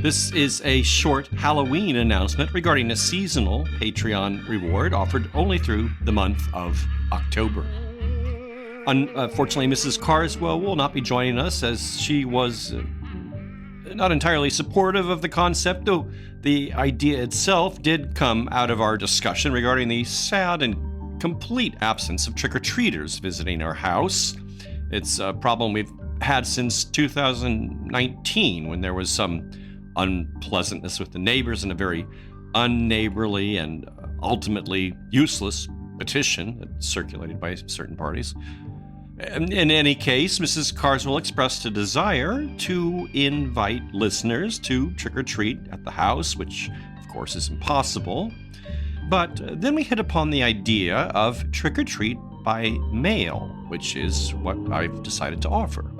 This is a short Halloween announcement regarding a seasonal Patreon reward offered only through the month of October. Unfortunately, Mrs. Carswell will not be joining us as she was not entirely supportive of the concept, though the idea itself did come out of our discussion regarding the sad and complete absence of trick-or-treaters visiting our house. It's a problem we've had since 2019, when there was some unpleasantness with the neighbors and a very unneighborly and ultimately useless petition that circulated by certain parties. In any case, Mrs. Carswell expressed a desire to invite listeners to trick-or-treat at the house, which of course is impossible. But then we hit upon the idea of trick-or-treat by mail, which is what I've decided to offer.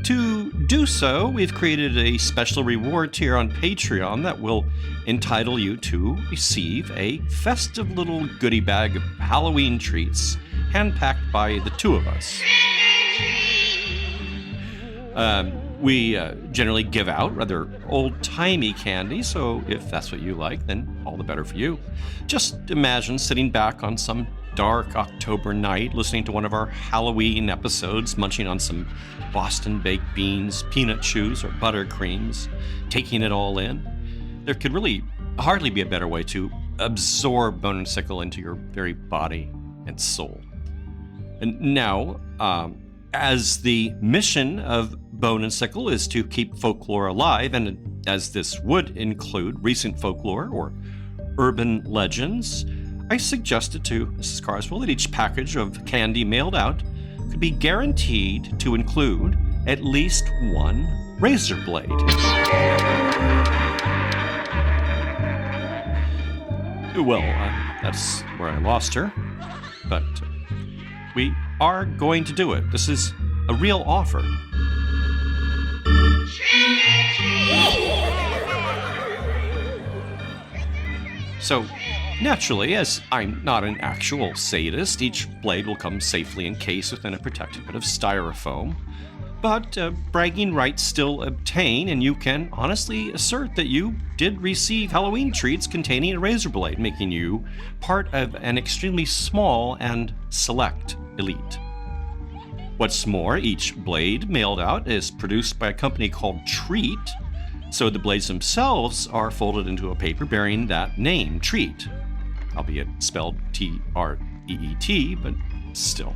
To do so, we've created a special reward tier on Patreon that will entitle you to receive a festive little goodie bag of Halloween treats hand-packed by the two of us. We generally give out rather old-timey candy, so if that's what you like, then all the better for you. Just imagine sitting back on some dark October night, listening to one of our Halloween episodes, munching on some Boston baked beans, peanut chews, or buttercreams, taking it all in. There could really hardly be a better way to absorb Bone and Sickle into your very body and soul. And now, as the mission of Bone and Sickle is to keep folklore alive, and as this would include recent folklore or urban legends, I suggested to Mrs. Carswell that each package of candy mailed out could be guaranteed to include at least one razor blade. Well, that's where I lost her, but we are going to do it. This is a real offer. So, naturally, as I'm not an actual sadist, each blade will come safely encased within a protected bit of styrofoam. But bragging rights still obtain, and you can honestly assert that you did receive Halloween treats containing a razor blade, making you part of an extremely small and select elite. What's more, each blade mailed out is produced by a company called Treat, so the blades themselves are folded into a paper bearing that name, Treat, albeit spelled T-R-E-E-T, but still.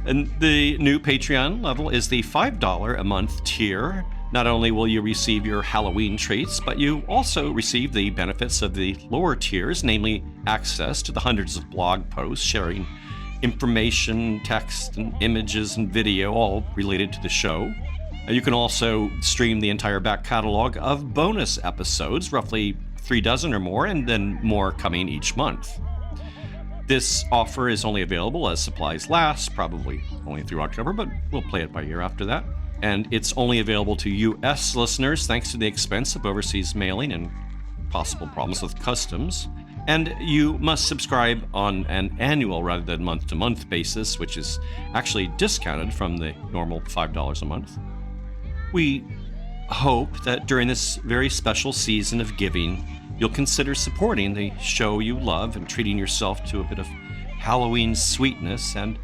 And the new Patreon level is the $5 a month tier. Not only will you receive your Halloween treats, but you also receive the benefits of the lower tiers, namely access to the hundreds of blog posts sharing information, text, and images and video, all related to the show. You can also stream the entire back catalog of bonus episodes, roughly 36 or more, and then more coming each month. This offer is only available as supplies last, probably only through October, but we'll play it by ear after that. And it's only available to U.S. listeners thanks to the expense of overseas mailing and possible problems with customs. And you must subscribe on an annual rather than month-to-month basis, which is actually discounted from the normal $5 a month. We hope that during this very special season of giving, you'll consider supporting the show you love and treating yourself to a bit of Halloween sweetness and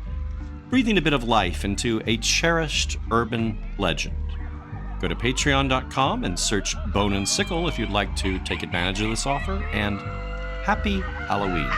breathing a bit of life into a cherished urban legend. Go to patreon.com and search Bone and Sickle if you'd like to take advantage of this offer, and happy Halloween.